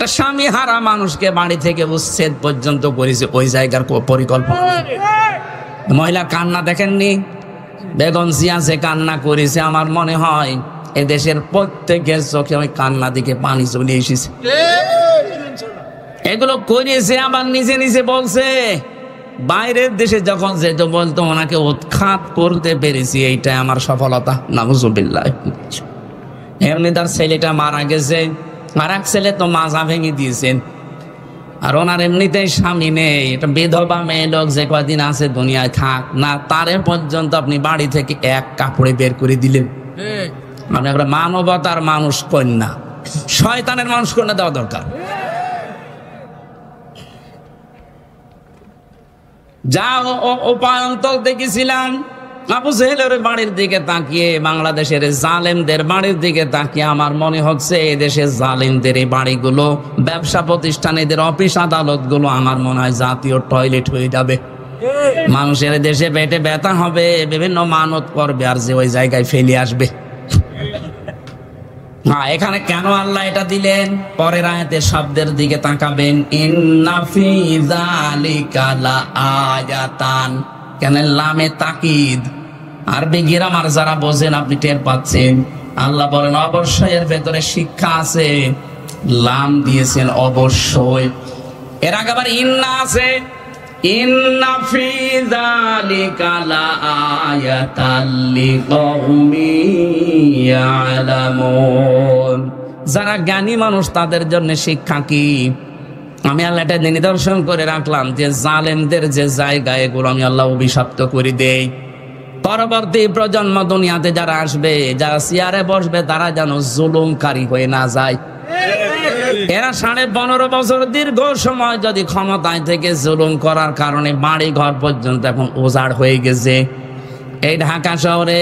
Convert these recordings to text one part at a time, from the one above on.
একটা স্বামী হারা মানুষকে বাড়ি থেকে উচ্ছেদ পর্যন্ত করেছে ওই জায়গার পরিকল্পনা। মহিলা কান্না দেখেননি? বেগম জিয়া যে কান্না করেছে, আমার মনে হয় এদেশের প্রত্যেকের চোখে ওই কান্না দিকে পানি চলে এসেছে। এগুলো করেছে আবার নিজে নিজে বলছে। বাইরের দেশে যখন যেত বলতো ওনাকে উৎখাত করতে পেরেছি, এইটা আমার সফলতা। নাউজুবিল্লাহ। এমনি তার ছেলেটা মারা গেছে, আর এক ছেলে তো মাজা ভেঙে দিয়েছেন। আর ওনার এমনিতেই স্বামী নেই, এটা বিধবা মেয়ে লোক, যে কদিন আছে দুনিয়ায় থাক না, তারে পর্যন্ত আপনি বাড়ি থেকে এক কাপড়ে বের করে দিলেন। মানে আমরা মানবতার মানুষ কন্যা, শয়তানের মানুষ কন্যা দেওয়া দরকার। যা উপায়ন্তর দেখেছিলাম, আবু জেহেলের বাড়ির দিকে তাকিয়ে, বাংলাদেশের জালেমদের বাড়ির দিকে তাকিয়ে আমার মনে হচ্ছে এদেশের জালেমদের এই বাড়িগুলো, ব্যবসা প্রতিষ্ঠান, এদের অফিস আদালত গুলো আমার মনে হয় জাতীয় টয়লেট হয়ে যাবে। মানুষের দেশে পেটে ব্যথা হবে, বিভিন্ন মানত করবে, আর যে ওই জায়গায় ফেলে আসবে। হ্যাঁ, এখানে কেন আল্লাহ এটা দিলেন? পরের আয়াতের শব্দের দিকে তাকাবেন, ইন্না ফি যালিকা লাআয়াতান। কেন লামে তাকিদ? আরবি গ্রামার যারা বোঝেন আপনি টের পাচ্ছেন। আল্লাহ বলেন অবশ্যই এর ভেতরে শিক্ষা আছে। লাম দিয়েছেন অবশ্যই, এর আগে আবার ইন্না আছে। ইন্না ফি যালিকা লাআয়াতান লিকাউমিন ইয়ালামুন। যারা জ্ঞানী মানুষ তাদের জন্য শিক্ষা কি? আমি আল্লাহ এটা নিদর্শন করে রাখলাম যে জালেমদের যে জায়গা, এগুলো আমি আল্লাহ অভিশপ্ত করে দেই। পরবর্তী প্রজন্ম দুনিয়াতে যারা আসবে, যারা চেয়ারে বসবে, তারা যেন জুলুমকারী হয়ে না যায়। এরা 15.5 বছর দীর্ঘ সময় যদি ক্ষমতায় থেকে জুলুম করার কারণে বাড়ি ঘর পর্যন্ত এখন উজাড় হয়ে গেছে। এই ঢাকা শহরে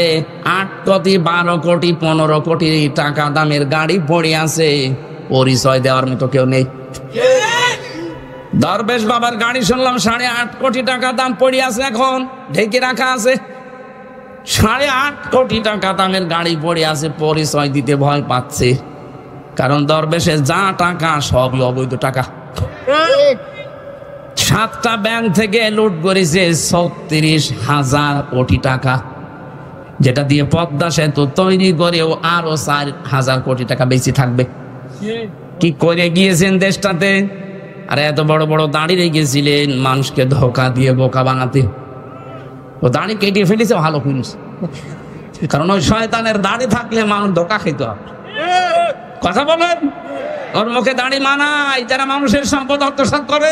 8 কোটি 12 কোটি 15 কোটি টাকা দামের গাড়ি পড়ে আছে, পরিচয় দেওয়ার মতো কেউ নেই। দরবেশ বাবার গাড়ি শুনলাম 8.5 কোটি টাকা দাম পড়ে আছে, এখন ঢেকে রাখা আছে। 8.5 কোটি টাকা দামের গাড়ি পড়ে আছে, পরিচয় দিতে ভয় পাচ্ছে। কারণ দরবেশের যা টাকা সবই অবৈধ টাকা। 7টা ব্যাংক থেকে লুট করেছে 36,000 কোটি টাকা, যেটা দিয়ে পদ্মা সেতু তৈরি করেও আরো 4,000 কোটি টাকা বেশি থাকবে। কি করে গিয়েছেন দেশটাতে? আর এত বড় বড় দাড়ি রেখেছিলেন মানুষকে ধোকা দিয়ে বোকা বানাতে। ও দাড়ি কেটে ফেলেছে ভালো করেছে, কারণ ওই শয়তানের দাড়ি থাকলে মানুষ ধোকা খেত। কথা বলেন, ওর মুখে দাড়ি মানায় যারা মানুষের সম্পদ আত্মসাৎ করে।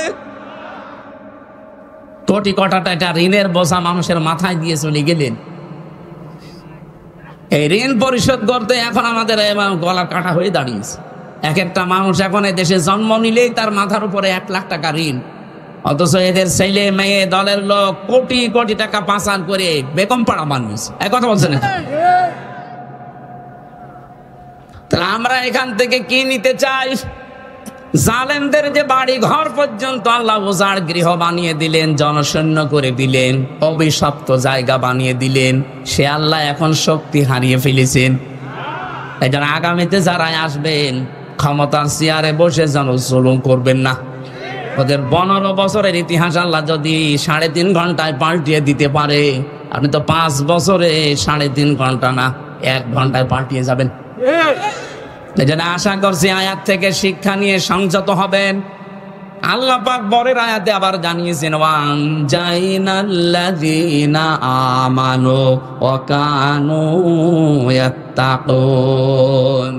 কোটি কোটি টাকা ঋণের বোঝা মানুষের মাথায় দিয়ে চলে গেলেন। এই ঋণ পরিশোধ করতে এখন আমাদের গলা কাটা হয়ে দাঁড়িয়েছে। এক একটা মানুষ এখন দেশে জন্ম নিলেই তার মাথার উপরে 1 লাখ টাকা ঋণ, অথচ এদের ছেলে মেয়ে দলের লোক কোটি কোটি টাকা পাচার করে বেগম পাড়া বানিয়েছে। এক কথা বলছেন। তাহলে আমরা এখান থেকে কি নিতে চাই? জালেমদের যে বাড়ি ঘর পর্যন্ত আল্লাহ উজাড় গৃহ বানিয়ে দিলেন, জনশূন্য করে দিলেন, অভিশপ্ত জায়গা বানিয়ে দিলেন, সে আল্লাহ এখন শক্তি হারিয়ে ফেলেছেন। এই জন্য আগামীতে যারা আসবেন ক্ষমতার চেয়ারে বসে যেন জুলুম করবেন না। ওদের 15 বছরের ইতিহাস আল্লাহ যদি 3.5 ঘন্টায় পাল্টিয়ে দিতে পারে, আপনি তো 5 বছরে 3.5 ঘন্টা না 1 ঘন্টায় পাল্টিয়ে যাবেন। এই জন্য আশা করছি আয়াত থেকে শিক্ষা নিয়ে সংযত হবেন। আল্লাহ পাক পরের আয়াতে আবার জানিয়েছেন, ওয়ানজাইনাল্লাযীনা আমানু ওয়া কানু ইয়াত্তাকুন।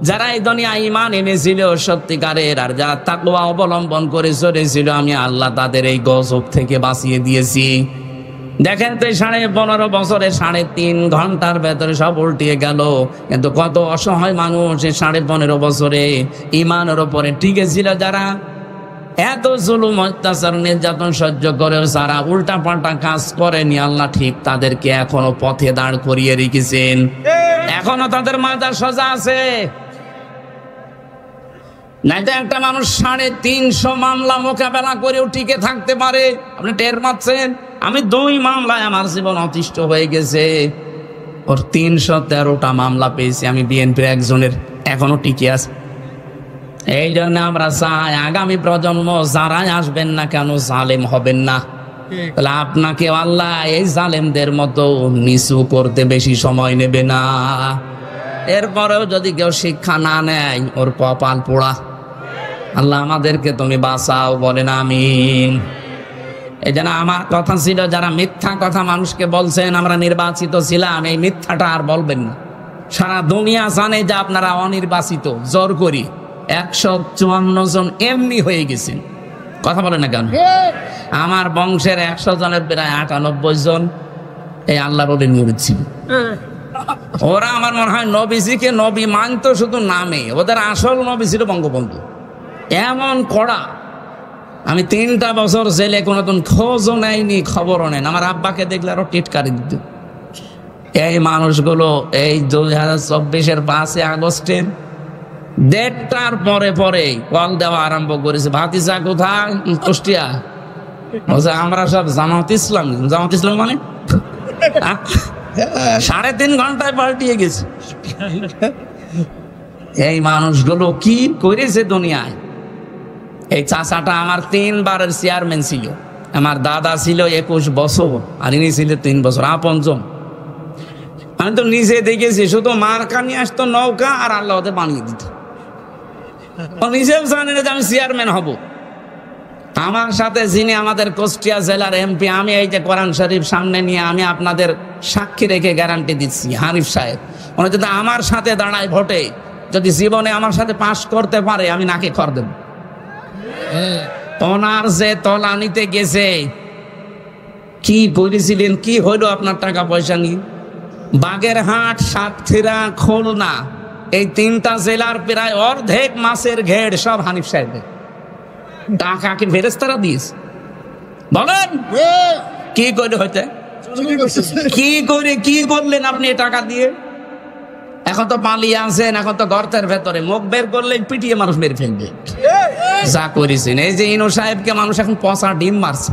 যারা এই দুনিয়ায় ঈমান এনেছিল সত্যিকারের, আর যারা তাকওয়া অবলম্বন করে চলেছিল, আমি আল্লাহ তাদের এই গজব থেকে বাঁচিয়ে দিয়েছি। দেখেন তো 15.5 বছরে 3.5 ঘন্টার ভেতরে সব উল্টিয়ে গেল। কিন্তু কত অসহায় মানুষ এই 15.5 বছরে ঈমানের উপরে টিকে ছিল, যারা এত জুলুম অত্যাচার নির্যাতন সহ্য করেও যারা উল্টা পাল্টা কাজ করেনি, আল্লাহ ঠিক তাদেরকে এখনো পথে দাঁড় করিয়ে রেখেছেন। এখনো তাদের মাথা সোজা আছে। নাইতো একটা মানুষ 350 মামলা মোকাবেলা করেও টিকে থাকতে পারে। আপনি টের পাচ্ছেন? আমি 2 মামলায় আমার জীবন অতিষ্ঠ হয়ে গেছে। ওর 313টা মামলা পেয়েছি আমি বিএনপির একজনের, এখনো টিকে আছে। এই জন্য আমরা চাই আগামী প্রজন্ম যারাই আসবেন না কেন জালেম হবেন না। তাহলে আপনাকে আল্লাহ এই জালেমদের মতো নিচু করতে বেশি সময় নেবে না। এরপরেও যদি কেউ শিক্ষা না নেয় ওর কপাল পোড়া। আল্লাহ আমাদেরকে তুমি বাঁচাও, বলেন আমিন। এই জন্য আমার কথা ছিল, যারা মিথ্যা কথা মানুষকে বলছেন আমরা নির্বাচিত ছিলাম, এই মিথ্যাটা আর বলবেন না। সারা দুনিয়া জানে যে আপনারা অনির্বাচিত, জোর করি 154 জন এমনি হয়ে গেছেন। কথা বলে না কেন? আমার বংশের 100 জনের প্রায় 98 জন এই আল্লাহর ওলির মুরিদ ছিল। ওরা আমার মনে হয় নবীজিকে নবী মানতো শুধু নামে, ওদের আসল নবী ছিল বঙ্গবন্ধু। এমন কড়া, আমি 3টা বছর জেলে কোনোদিন খোঁজও নেয়নি, খবরও নেন। আমার আব্বাকে দেখলে আরো টিটকারি দিত। এই মানুষগুলো এই 2024-এর 5 আগস্টের 1:30টার পরে পরে কল দেওয়া আরম্ভ করেছে। ভাতিজা কোথায়? কুষ্টিয়া। বলছে আমরা সব জামাত ইসলাম। জামাত ইসলাম মানে 3.5 ঘন্টায় পাল্টিয়ে গেছে। এই মানুষগুলো কি করেছে দুনিয়ায়। এই চাচাটা আমার 3 বারের চেয়ারম্যান ছিল। আমার দাদা ছিল 21 বছর আর ইনি ছিল 3 বছর, আপনজন। আমি তো নিজে দেখেছি, শুধু মার্কা নিয়ে আসতো নৌকা আর আল্লাহ ওদের বানিয়ে দিত। ও নিজেও জানে না যে আমি চেয়ারম্যান হব। আমার সাথে যিনি আমাদের কুষ্টিয়া জেলার এমপি, আমি এই যে কোরআন শরীফ সামনে নিয়ে আমি আপনাদের সাক্ষী রেখে গ্যারান্টি দিচ্ছি, হানিফ সাহেব, উনি যদি আমার সাথে দাঁড়ায় ভোটে, যদি জীবনে আমার সাথে পাশ করতে পারে, আমি নাকে খর দেব। ওনার যে তলানিতে গেছে, কি করেছিলেন, কি হইল আপনার টাকা পয়সা নিয়ে? বাগেরহাট, সাতক্ষীরা, খুলনা, এই 3টা জেলার প্রায় অর্ধেক মাছের ঘেড় সব হানিফ সাহেবের টাকা কি ফেরেশতারা দিয়েছে? বলেন কি করে হইতে, কি করে কি করলেন আপনি টাকা দিয়ে? এখন তো পালিয়ে আছেন, এখন তো গর্তের ভেতরে, মুখ বের করলে পিটিয়ে মানুষ মেরে ফেলবে। যা করেছেন, এই যে ইনু সাহেবকে মানুষ এখন পচা ডিম মারছে,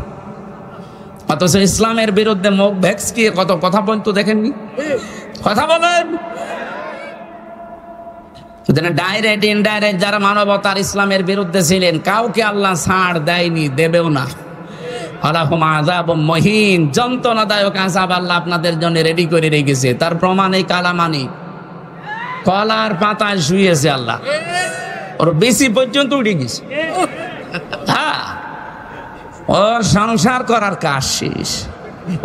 অথচ ইসলামের বিরুদ্ধে মুখ ভেক্সকিয়ে কত কথা বলতো দেখেননি? কথা বলেন। ডাইরেক্ট ইনডাইরেক্ট যারা মানবতার ইসলামের বিরুদ্ধে ছিলেন, কাউকে আল্লাহ ছাড় দেয়নি, দেবেও না। আলাহুম আযাবুম মুহিন, যন্ত্রণাদায়ক আযাব আল্লাহ আপনাদের জন্য রেডি করে রেখেছে। তার প্রমাণ এই কালামানি কলার পাতায় শুয়েছে আল্লাহ, ওর বেশি পর্যন্ত উঠে গেছে। হ্যাঁ, ওর সংসার করার কাজ শেষ।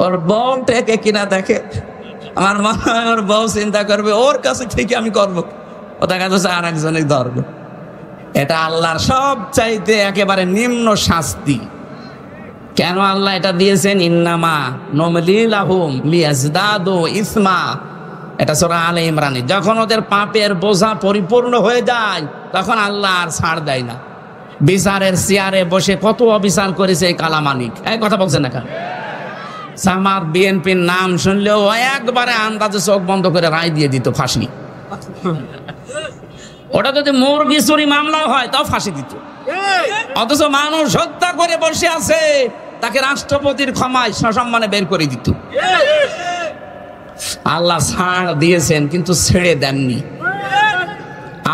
ওর বউ থেকে কিনা দেখে, আমার মনে হয় ওর বউ চিন্তা করবে ওর কাছে থেকে আমি করবো, ও দেখা যাচ্ছে আর একজনের ধরবো। এটা আল্লাহর সব চাইতে একেবারে নিম্ন শাস্তি। কেন আল্লাহ এটা দিয়েছেন? ইন্নামা নুমলি লাহুম লিয়াজদাদু ইসমা, এটা সূরা আলে ইমরানে। যখন ওদের পাপের বোঝা পরিপূর্ণ হয়ে যায়, তখন আল্লাহ আর ছাড় দেয় না। বিচারের চেয়ারে বসে কত অবিচার করেছে এই কালামানিক, এই কথা বলছেন না কেন? জামাত বিএনপির নাম শুনলেও একবারে আন্দাজে চোখ বন্ধ করে রায় দিয়ে দিত ফাঁসি। ওটা যদি মুরগি চুরি মামলা হয় তাও ফাঁসি দিত। অথচ মানুষ হত্যা করে বসে আছে, তাকে রাষ্ট্রপতির ক্ষমায় সসম্মানে বের করে দিত। আল্লাহ ছাড় দিয়েছেন কিন্তু ছেড়ে দেননি।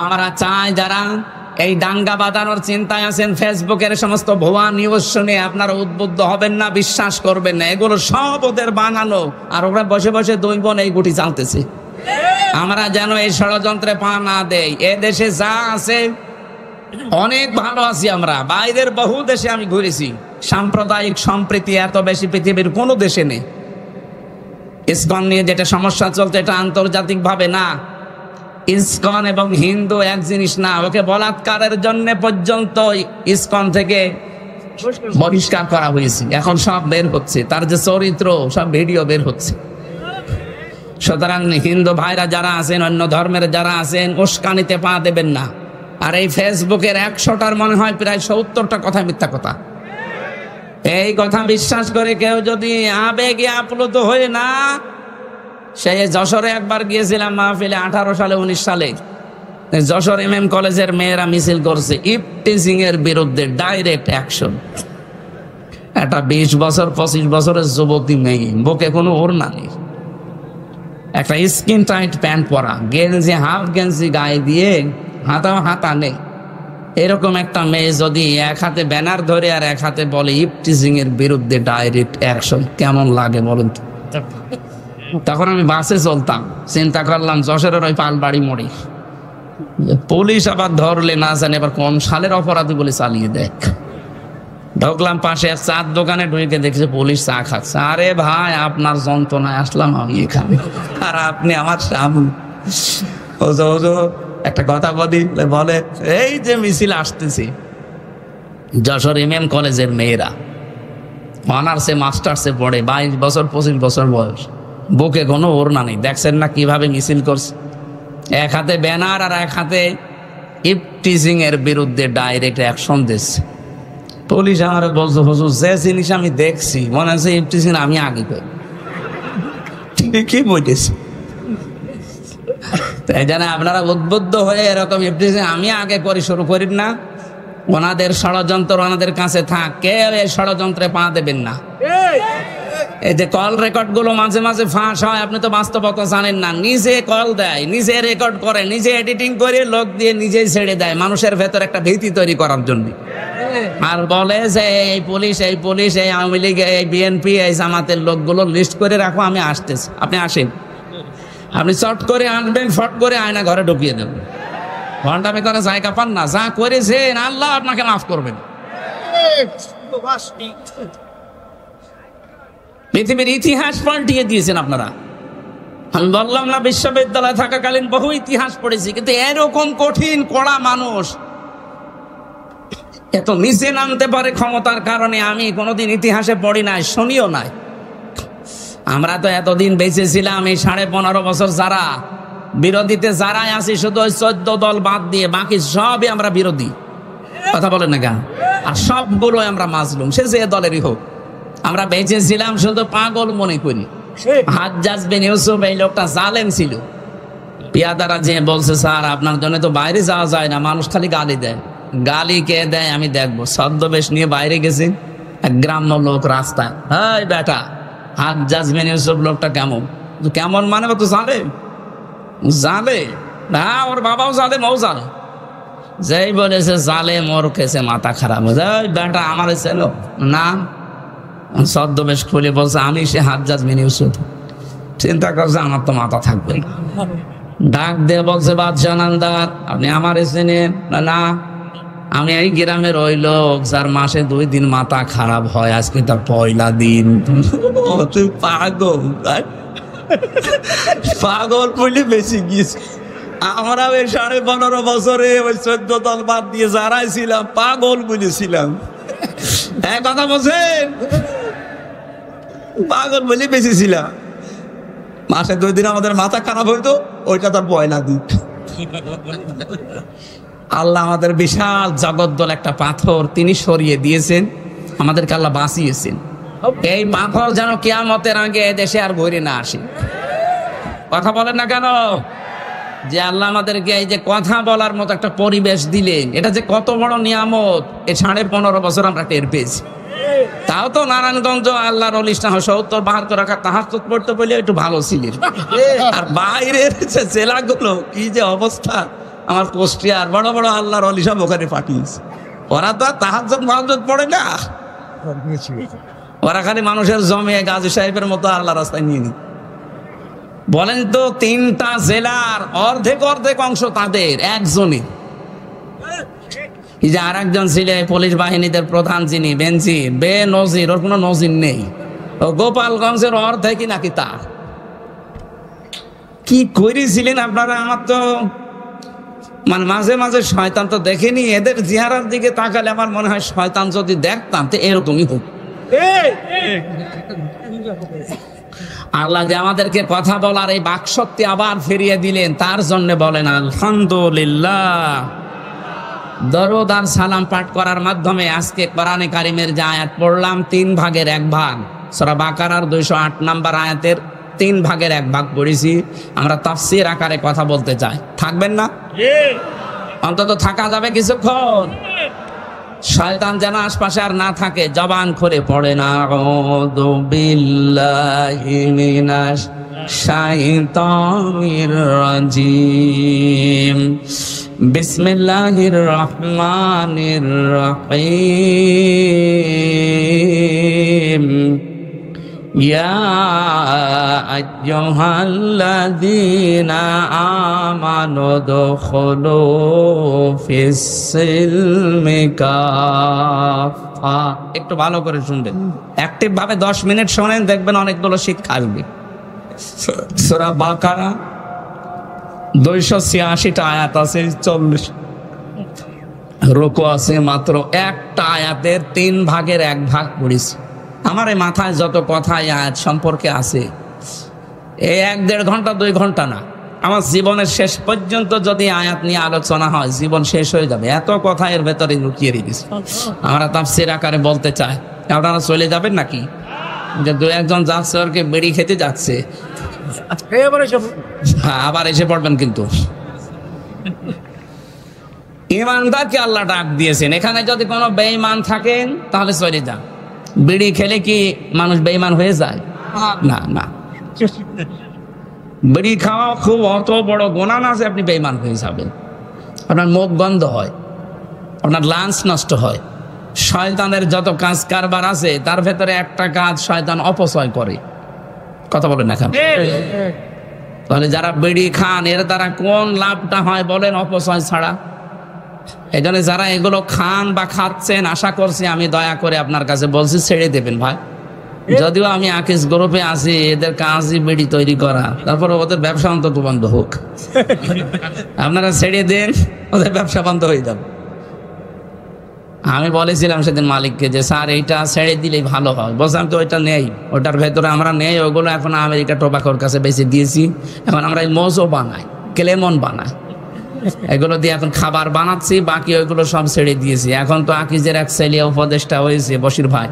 আমরা চাই যারা এই দাঙ্গা বাঁধানোর চিন্তায় আছেন, ফেসবুকের সমস্ত ভুয়া নিউজ শুনে আপনারা উদ্বুদ্ধ হবেন না, বিশ্বাস করবেন না। এগুলো সব ওদের বানানো, আর ওরা বসে বসে 2 বোন এই গুটি চালতেছে। আমরা যেন এই ষড়যন্ত্রে পা না দেই। এ দেশে যা আছে অনেক ভালো আছি আমরা, বাইরের বহু দেশে আমি ঘুরেছি। সাম্প্রদায়িক সম্প্রীতি এত বেশি পৃথিবীর কোনো দেশে নেই। ইসকন নিয়ে যেটা সমস্যা চলছে, এটা আন্তর্জাতিক ভাবে না। ইসকন এবং হিন্দু এক জিনিস না। ওকে বলাৎকারের জন্য পর্যন্ত ইসকন থেকে বহিষ্কার করা হয়েছে। এখন সব বের হচ্ছে, তার যে চরিত্র সব ভিডিও বের হচ্ছে। সুতরাং হিন্দু ভাইরা যারা আছেন, অন্য ধর্মের যারা আছেন, উস্কানিতে পা দেবেন না। আর এই ফেসবুকের 100টার মনে হয় প্রায় 70টা কথা মিথ্যা কথা। এই কথা বিশ্বাস করে কেউ যদি আবেগে আপ্লুত হয়ে না, সে যশোরে একবার গিয়েছিলাম মাহফিলে, 18 সালে 19 সালে যশোর MM কলেজের মেয়েরা মিছিল করছে ইফটিজিং এর বিরুদ্ধে, ডাইরেক্ট অ্যাকশন। একটা 20 বছর 25 বছরের যুবতী মেয়ে, বুকে কোনো ওড়না নেই, একটা স্কিন টাইট প্যান্ট পরা, গেঞ্জি হাফ গেঞ্জি গায়ে দিয়ে, হাতা নেই, এরকম একটা মেয়ে যদি এক হাতে ব্যানার ধরে আর এক হাতে বলে ইফটিজিং এর বিরুদ্ধে ডাইরেক্ট অ্যাকশন, কেমন লাগে বলেন তো? তখন আমি বাসে চলতাম, চিন্তা করলাম যশোরের ওই পালবাড়ি মোড়ে পুলিশ আবার ধরলে না জানে এবার কোন সালের অপরাধী বলে চালিয়ে দেয়। ঢুকলাম পাশে এক চার দোকানে, ঢুকে দেখছি পুলিশ চা খাচ্ছে। আরে ভাই, আপনার যন্ত্রণায় আসলাম আমি এখানে, আর আপনি আমার সামনে। একটা কথা বলে এই যে মিছিল আসতেছি, যশোর MM কলেজের মেয়েরা অনার্সে মাস্টার্সে পড়ে, 22 বছর 25 বছর বয়স, বুকে কোনো ওড়না নেই। দেখছেন না কিভাবে মিছিল করছে? এক হাতে ব্যানার আর এক হাতে ইফটিজিং এর বিরুদ্ধে ডাইরেক্ট অ্যাকশন দিচ্ছে। পুলিশ আমার বলছে, হুজুর যে জিনিস আমি দেখছি মনে হচ্ছে ইফটিজিং আমি আগে করি। ঠিকই বলেছি। তাই জানে আপনারা উদ্বুদ্ধ হয়ে এরকম ইফটিজিং আমি আগে করি শুরু করেন না। ওনাদের ষড়যন্ত্র ওনাদের কাছে থাক, কেউ এই ষড়যন্ত্রে পা দেবেন না। এই যে কল রেকর্ড গুলো মাঝে মাঝে ফাঁস হয়, আপনি তো বাস্তবতা জানেন না। নিজে কল দেয়, নিজে রেকর্ড করে, নিজে এডিটিং করে, লোক দিয়ে নিজেই ছেড়ে দেয় মানুষের ভেতর একটা ভীতি তৈরি করার জন্য। আর বলে যে এই পুলিশ এই আওয়ামী লীগ, এই BNP, এই জামাতের লোকগুলো লিস্ট করে রাখো, আমি আসতেছি, আপনি আসেন। আপনি চট করে আনবেন, ফট করে আয়না ঘরে ঢুকিয়ে দেবেন। ঘন্টামে করে জায়গা পান না, যা করেছেন আল্লাহ আপনাকে মাফ করবেন। পৃথিবীর ইতিহাস পাল্টিয়ে দিয়েছেন আপনারা। আমি বললাম না, বিশ্ববিদ্যালয়ে থাকাকালীন বহু ইতিহাস পড়েছি, কিন্তু এরকম কঠিন কড়া মানুষ এত নিচে নামতে পারে ক্ষমতার কারণে আমি কোনোদিন ইতিহাসে পড়ি নাই, শুনিও নাই। আমরা তো এতদিন বেঁচে ছিলাম, এই 15.5 বছর যারা বিরোধীতে যারাই আছি, শুধু ওই 14 দল বাদ দিয়ে বাকি সবই আমরা বিরোধী। কথা বলেন না কেন? আর সবগুলো আমরা মাজলুম, সে যে দলেরই হোক। আমরা বেঁচে ছিলাম শুধু পাগল মনে করি। হাজ্জাজ বিন ইউসুফ এই লোকটা জালেম ছিল। পিয়াদারা যে বলছে, স্যার আপনার জন্য তো বাইরে যাওয়া যায় না, মানুষ খালি গালি দেয়। গালি কে দেয় আমি দেখবো। ছদ্মবেশ নিয়ে বাইরে গেছে, এক গ্রাম্য লোক রাস্তায়, এই বেটা হাজ্জাজ বিন ইউসুফ লোকটা কেমন? কেমন মানে তো জালে না, ওর বাবাও জালেম, ও জালে। যেই বলেছে জালেম, ওর খেছে মাথা খারাপ। বেটা আমার ছিল না, ছদ্মবেশ খুলে বলছে আমি সে হাজ্জাজ বিন ইউসুফ। চিন্তা করছে আমার তো মাথা থাকবে না। ডাক দিয়ে বলছে, বাদশাহ নামদার, আপনি আমার চেনেন না? আমি এই গ্রামের ওই লোক যার মাসে 2 দিন মাথা খারাপ হয়, আজকে তার পয়লা দিন। পাগল বলে বেশি গিয়েছে। আমরা ওই 15.5 বছরে ওই 14 দল বাদ দিয়ে যারাই ছিলাম পাগল বলেছিলাম। এক কথা বলছেন, পাগল বলে বেশি ছিলাম। মাসে 2 দিন আমাদের মাথা খারাপ হইতো, ওইটা তার পয়লা দিন। আল্লাহ আমাদের বিশাল জগদ্দল একটা পাথর তিনি সরিয়ে দিয়েছেন, আমাদেরকে আল্লাহ বাঁচিয়েছেন। এই পাথর যেন কিয়ামতের আগে দেশে আর ঘুরে না আসে। কথা বলেন না কেন? যে আল্লাহ আমাদেরকে এই যে কথা বলার মতো একটা পরিবেশ দিলেন, এটা যে কত বড় নিয়ামত, এই 15.5 বছর আমরা টের পেয়েছি। তাও তো নারায়ণগঞ্জ আল্লাহর অলিশ না 70-72 রাখা তাহাজ্জুদ পড়তে বলে একটু ভালো ছিলেন। আর বাইরের যে জেলাগুলো কি যে অবস্থা, আমার কুষ্টিয়ার বড় বড় আল্লাহর অলি সব ওখানে পাঠিয়েছে। ওরা তো আর তাহাজ্জুদ পড়ে না, ওরা খালি মানুষের জমে গাজী সাহেবের মতো আল্লাহ রাস্তায় নিয়ে নি। বলেন তো 3টা জেলার অর্ধেক অংশ তাদের একজনই। এই যে আর একজন ছিল পুলিশ বাহিনীদের প্রধান, যিনি বেনজির, ওর কোনো নজির নেই। ও গোপালগঞ্জের অর্ধেকই নাকি তার। কি করেছিলেন আপনারা? আমার তো মানে মাঝে মাঝে শয়তান তো দেখেনি, এদের চেহারার দিকে তাকালে আমার মনে হয় শয়তান যদি দেখতাম তো এরকমই হোক। আল্লাহ যে আমাদেরকে কথা বলার এই বাকশক্তি আবার ফিরিয়ে দিলেন, তার জন্য বলেন আলহামদুলিল্লাহ। দরুদ আর সালাম পাঠ করার মাধ্যমে আজকে কোরআনে কারিমের যে আয়াত পড়লাম, 3 ভাগের 1 ভাগ, সূরা বাকারার 208 নম্বর আয়াতের 3 ভাগের 1 ভাগ পড়েছি। আমরা তাফসীর আকারে কথা বলতে চাই, থাকবেন না? অন্তত থাকা যাবে কিছুক্ষণ। শয়তান যেন আশপাশে আর না থাকে, জবান খুলে পড়ে না আউযু বিল্লাহি মিনাশ শাইতানির রাজিম। বিসমিল্লাহির রহমানির রহিম। ইয়া আইয়ুহাল্লাযীনা আমানু দুখুলু ফিস-সিলমি কাফা। একটু ভালো করে শুনবেন, অ্যাক্টিভ ভাবে 10 মিনিট শোনেন, দেখবেন অনেকগুলো শিক্ষা আসবে। সূরা বাকারা 286টা আয়াত আছে, 40 রুকু আছে, মাত্র একটা আয়াতের 3 ভাগের 1 ভাগ পড়েছি। আমার এই মাথায় যত কথা আয়াত সম্পর্কে আছে, এই 1-1.5 ঘন্টা 2 ঘন্টা না, আমার জীবনের শেষ পর্যন্ত যদি আয়াত নিয়ে আলোচনা হয় জীবন শেষ হয়ে যাবে, এত কথা এর ভেতরে লুকিয়ে রেখেছি। আমরা তাফসীর আকারে বলতে চাই, আপনারা চলে যাবেন নাকি? যে 2-1 যাচ্ছে ওরকে বেড়ি খেতে যাচ্ছে, হ্যাঁ আবার এসে পড়বেন। কিন্তু ইমানদারকে আল্লাহ ডাক দিয়েছেন, এখানে যদি কোনো বেঈমান থাকেন তাহলে চলে যান। বিড়ি খেলে কি মানুষ বেঈমান হয়ে যায়? না না, বিড়ি খাওয়া খুব অত বড় গুনাহ না যে আপনি বেঈমান হয়ে যাবেন। আপনার মুখ বন্ধ হয়, আপনার লাঞ্চ নষ্ট হয়। শয়তানের যত কাজ কারবার আছে তার ভেতরে একটা কাজ শয়তান অপচয় করে। কথা বলেন না কেন? তাহলে যারা বিড়ি খান এর দ্বারা কোন লাভটা হয় বলেন? অপচয় ছাড়া। এই জন্য যারা এগুলো খান বা খাচ্ছেন, আশা করছি আমি দয়া করে আপনার কাছে বলছি ছেড়ে দেবেন ভাই। যদিও আমি আকিস গ্রুপে আছি, এদের কাজই বিড়ি তৈরি করা, তারপরে ওদের ব্যবসা অন্তত বন্ধ হোক। আপনারা ছেড়ে দেন, ওদের ব্যবসা বন্ধ হয়ে যাবে। আমি বলেছিলাম সেদিন মালিককে যে স্যার এইটা ছেড়ে দিলেই ভালো হয়। বলছিলাম তো ওইটা নেই, ওটার ভেতরে আমরা নেই, ওইগুলো এখন আমেরিকা টোবাকোর কাছে বেঁচে দিয়েছি। এখন আমরা এই মোজো বানাই, ক্লেমন বানাই, এগুলো দিয়ে এখন খাবার বানাচ্ছি, বাকি ওইগুলো সব ছেড়ে দিয়েছি। এখন তো আকিজের এক ছেলে উপদেষ্টা হয়েছে বশির ভাই।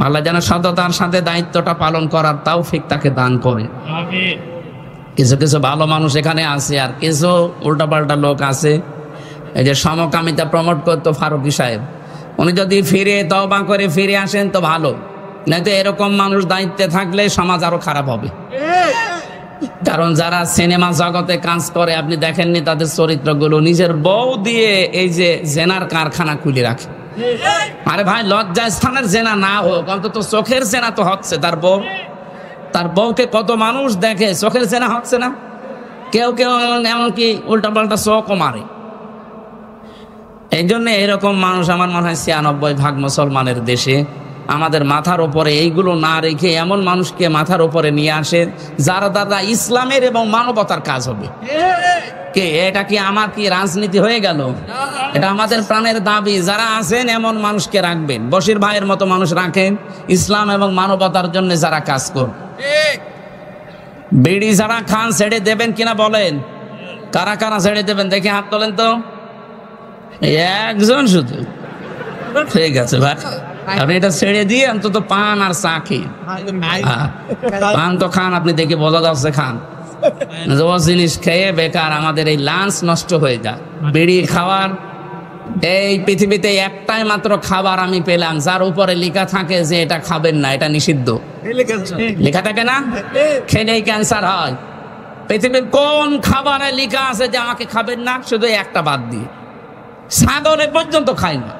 আল্লাহ যেন সততার সাথে দায়িত্বটা পালন করার তৌফিক তাকে দান করে। কিছু কিছু ভালো মানুষ এখানে আছে, আর কিছু উল্টাপাল্টা লোক আছে। এই যে সমকামিতা প্রমোট করতো ফারুকী সাহেব, উনি যদি ফিরে তওবা করে ফিরে আসেন তো ভালো, নয়তো এরকম মানুষ দায়িত্বে থাকলে সমাজ আরো খারাপ হবে। কারণ যারা সিনেমা জগতে কাজ করে আপনি দেখেননি তাদের চরিত্রগুলো, নিজের বউ দিয়ে এই যে জেনার কারখানা খুলে রাখে। আরে ভাই, লজ্জা স্থানের জেনা না হোক, অন্তত চোখের জেনা তো হচ্ছে। তার বউকে কত মানুষ দেখে, চোখের জেনা হচ্ছে না? কেউ কেউ এমনকি উল্টা পাল্টা চোখও মারে। এই জন্য এরকম মানুষ আমার মনে হয় ৯৬% মুসলমানের দেশে। আমাদের মাথার উপরে এইগুলো না রেখে এমন মানুষকে মাথার উপরে নিয়ে আসে যারা দ্বারা ইসলামের এবং মানবতার কাজ হবে। কে এটা? কি আমার কি রাজনীতি হয়ে গেল? এটা আমাদের প্রাণের দাবি। যারা আছেন এমন মানুষকে রাখবেন, বশির ভাইয়ের মতো মানুষ রাখেন, ইসলাম এবং মানবতার জন্য যারা কাজ করবে। বিড়ি যারা খান ছেড়ে দেবেন কিনা বলেন? কারা কারা ছেড়ে দেবেন দেখে হাত তোলেন তো। একজন শুধু, ঠিক আছে ভাই, আপনি এটা ছেড়ে দিয়ে অন্তত পান আর চা খেয়ে। পান তো খান, আপনি দেখে বোঝা যাচ্ছে খান। জিনিস খেয়ে বেকার আমাদের এই লাঞ্চ নষ্ট হয়ে যায়। বিড়ি খাওয়ার এই পৃথিবীতে একটাই মাত্র খাবার আমি পেলাম যার উপরে লেখা থাকে যে এটা খাবেন না, এটা নিষিদ্ধ। লেখা থাকে না? খেলেই ক্যান্সার হয়। পৃথিবীর কোন খাবারে লেখা আছে যে আমাকে খাবেন না? শুধু একটা বাদ দিয়ে, ছাগলে পর্যন্ত খাই না।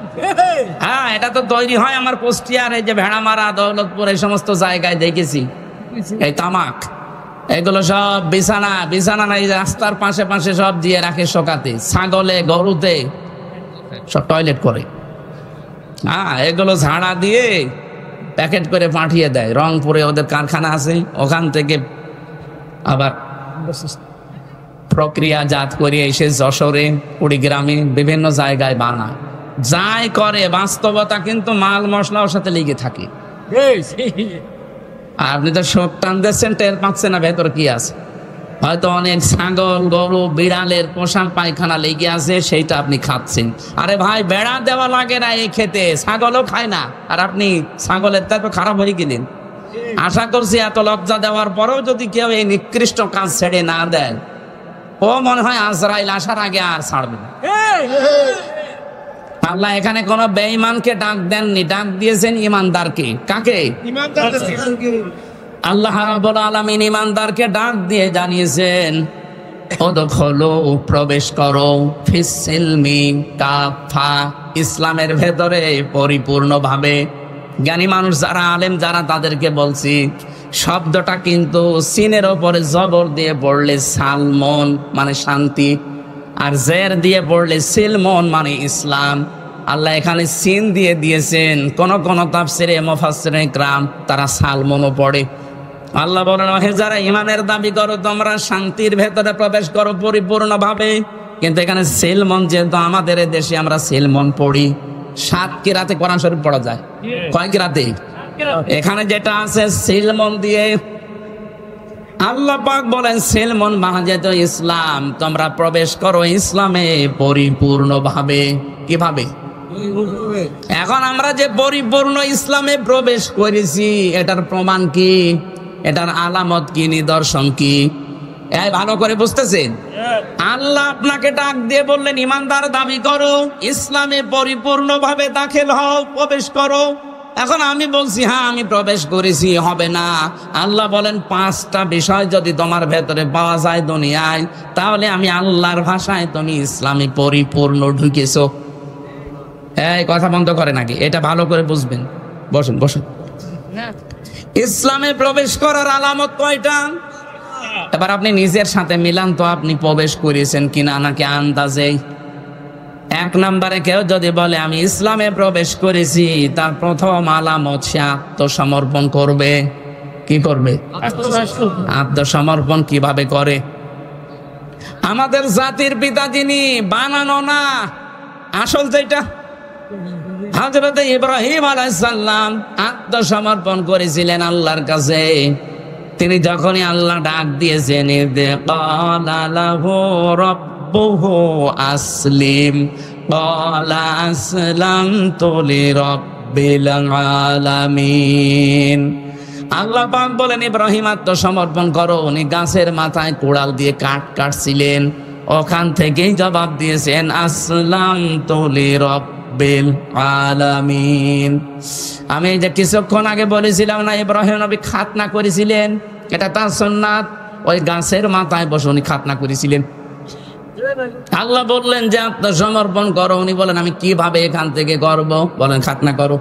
হ্যাঁ, এটা তো তৈরি হয় আমার কুষ্টিয়ার এই যে ভেড়ামারা, দৌলতপুর, এই সমস্ত জায়গায় দেখেছি। এই তামাক এগুলো সব বিছানা নাই, রাস্তার পাশে পাশে সব দিয়ে রাখে শোকাতে। ছাগলে গরুতে সব টয়লেট করে। হ্যাঁ, এগুলো ঝাড়া দিয়ে প্যাকেট করে পাঠিয়ে দেয় রংপুরে, ওদের কারখানা আছে, ওখান থেকে আবার প্রক্রিয়াজাত করে এসে যশোরে, কুড়িগ্রামে, বিভিন্ন জায়গায় বানায়। যাই করে বাস্তবতা কিন্তু মাল মশলার সাথে লেগে থাকে। আপনি তো সব টান দিচ্ছেন, টের পাচ্ছেন না ভেতর কি আছে। হয়তো অনেক ছাগল, গরু, বিড়ালের পোশাক পায়খানা লেগে আছে, সেইটা আপনি খাচ্ছেন। আরে ভাই, বেড়া দেওয়া লাগে না এই খেতে, ছাগলও খায় না, আর আপনি ছাগলের তারপর খারাপ হয়ে গেলেন। আশা করছি এত লজ্জা দেওয়ার পরেও যদি কেউ এই নিকৃষ্ট কাজ ছেড়ে না দেয়, ও মনে হয় আজরাইল আসার আগে আর ছাড়বে না। আল্লাহ এখানে কোন বেঈমানকে ডাক দেননি, ডাক দিয়েছেন ইমানদারকে। কাকে? আল্লাহ রাব্বুল আলামিন ইমানদারকে ডাক দিয়ে জানিয়েছেন, ওদখুলু প্রবেশ করো ফিস-সিলমি কাফা, ইসলামের ভেতরে পরিপূর্ণভাবে। জ্ঞানী মানুষ যারা, আলেম যারা, তাদেরকে বলছি শব্দটা কিন্তু সিনের ওপরে জবর দিয়ে পড়লে সালমন মানে শান্তি, আর জের দিয়ে পড়লে সিলমন মানে ইসলাম। আল্লাহ এখানে সিন দিয়ে দিয়েছেন। কোন কোন তাফসিরে মুফাসসিরে ইকরাম তারা সালমনও পড়ে। আল্লাহ বলেন, হে যারা ইমানের দাবি করো তোমরা শান্তির ভেতরে প্রবেশ করো পরিপূর্ণভাবে। কিন্তু এখানে সিলমন, যেহেতু আমাদের দেশে আমরা সিলমন পড়ি, 7 কিরাতে কোরআন শরীফ পড়া যায়। কয় কিরাতে? এখানে যেটা আছে সিলমন দিয়ে। আল্লাহ পাক বলেন সিলমন মাহাজেত ইসলাম, তোমরা প্রবেশ করো ইসলামে পরিপূর্ণভাবে। কিভাবে? এখন আমরা যে পরিপূর্ণ ইসলামে প্রবেশ করেছি, এটার প্রমাণ কি? এটার আলামত কি? নিদর্শন কি? এই ভালো করে বুঝতেছেন? আল্লাহ আপনাকে ডাক দিয়ে বললেন ইমানদার দাবি করো, ইসলামে পরিপূর্ণভাবে দাখিল হও, প্রবেশ করো। এখন আমি বলছি হ্যাঁ আমি প্রবেশ করেছি, হবে না। আল্লাহ বলেন 5টা বিষয় যদি তোমার ভেতরে পাওয়া যায় দুনিয়ায়, তাহলে আমি আল্লাহর ভাষায় তুমি ইসলামে পরিপূর্ণ ঢুকেছো। এই কথা বন্ধ করে নাকি? এটা ভালো করে বুঝবেন। বসুন বসুন। ইসলামে প্রবেশ করার আলামত কয়টা? এবার আপনি নিজের সাথে মিলান তো, আপনি প্রবেশ করেছেন কিনা, নাকি আন্দাজে? 1 নম্বরে কেউ যদি বলে আমি ইসলামে প্রবেশ করেছি, তার প্রথম আলামত সে আত্মসমর্পণ করবে। কি করবে? আত্মসমর্পণ কিভাবে করে? আমাদের জাতির পিতা যিনি, বানানো না, আসল যেটা, হযরত ইব্রাহিম আলাইহিস সালাম আত্মসমর্পণ করেছিলেন আল্লাহর কাছে। তিনি যখনই আল্লাহ ডাক দিয়েছেন, ক্বালা লাহু রাব্বুহু আসলিম, ক্বালা আসলামতু লিরাব্বিল আলামিন। আল্লাহ পাক বলেন ইব্রাহিম আত্মসমর্পণ করো। উনি গাছের মাথায় কোড়াল দিয়ে কাঠ কাটছিলেন, ওখান থেকেই জবাব দিয়েছেন আসলামতু লিরাব্বিল আলামিন। আমি যে কিছুক্ষণ আগে বলেছিলাম না, ইব্রাহিম নবী খাতনা করেছিলেন, এটা তার সুন্নাত। ওই গাছের মাথায় বসে উনি খাতনা করেছিলেন। আল্লাহ বললেন যে আত্মসমর্পণ করো। উনি বলেন আমি কিভাবে এখান থেকে করব? বলেন খাতনা করো।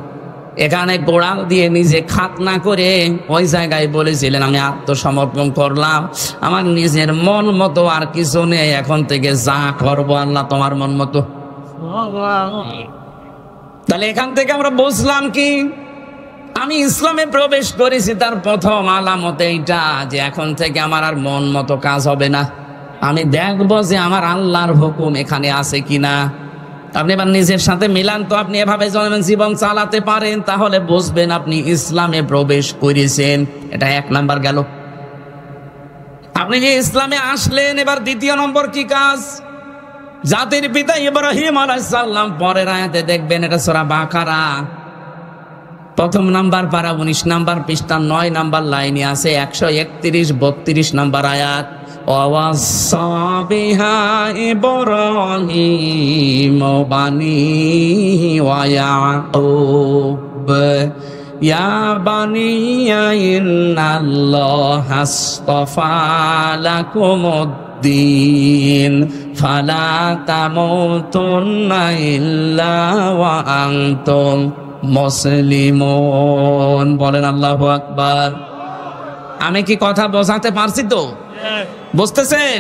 এখানে কোড়াল দিয়ে নিজে খাতনা করে ওই জায়গায় বলেছিলেন আমি আত্মসমর্পণ করলাম, আমার নিজের মন মতো আর কিছু নেই, এখন থেকে যা করবো আল্লাহ তোমার মন মতো। তাহলে এখান থেকে আমরা বুঝলাম কি? আমি ইসলামে প্রবেশ করেছি, তার প্রথম আলামত এইটা যে এখন থেকে আমার আর মন মতো কাজ হবে না। আমি দেখবো যে আমার আল্লাহর হুকুম এখানে আছে কিনা। আপনি এবার নিজের সাথে মিলান তো, আপনি এভাবে জীবন চালাতে পারেন, তাহলে বুঝবেন আপনি ইসলামে প্রবেশ করেছেন। এটা 1 নাম্বার গেল। আপনি যে ইসলামে আসলেন, এবার 2 নম্বর কি কাজ? জাতির পিতা ইব্রাহিম আলাইহিস সালাম, পরের আয়াতে দেখবেন, এটা সূরা বাকারা 1 নাম্বার পারা 19 নাম্বার পৃষ্ঠা 9 নাম্বার লাইনে আছে, 131-32 নাম্বার আয়াত। ওয়াসাা বিহা ইব্রাহিম বানিহি ওয়া ইয়াকুব ইয়া বানিয়া ইন্নাল্লাহা আসতাফা লাকুমুদ্দীন ফালা তামুতুন্না ইল্লা ওয়া আনতুম মুসলিমুন। বলেন আল্লাহু আকবার। আমি কি কথা বোঝাতে পারছি তো? বুঝতেছেন?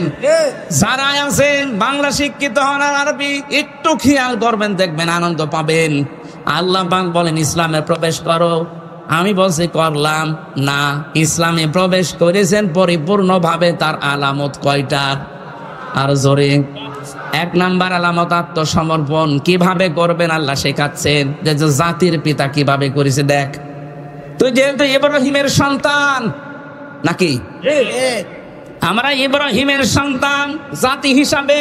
যারা আছেন বাংলা শিক্ষিত হন আর আরবি একটু খেয়াল করবেন, দেখবেন আনন্দ পাবেন। আল্লাহ পাক বলেন ইসলামে প্রবেশ করো। আমি বলছি করলাম না, ইসলামে প্রবেশ করেছেন পরিপূর্ণভাবে। তার আলামত কয়টা? আর জোরে। 1 নাম্বার আলামত আত্মসমর্পণ। কিভাবে করবেন আল্লাহ শেখাচ্ছেন, যে জাতির পিতা কিভাবে করেছে দেখ। তুই যেহেতু ইব্রাহিমের সন্তান, নাকি আমরা ইব্রাহিমের সন্তান জাতি হিসাবে,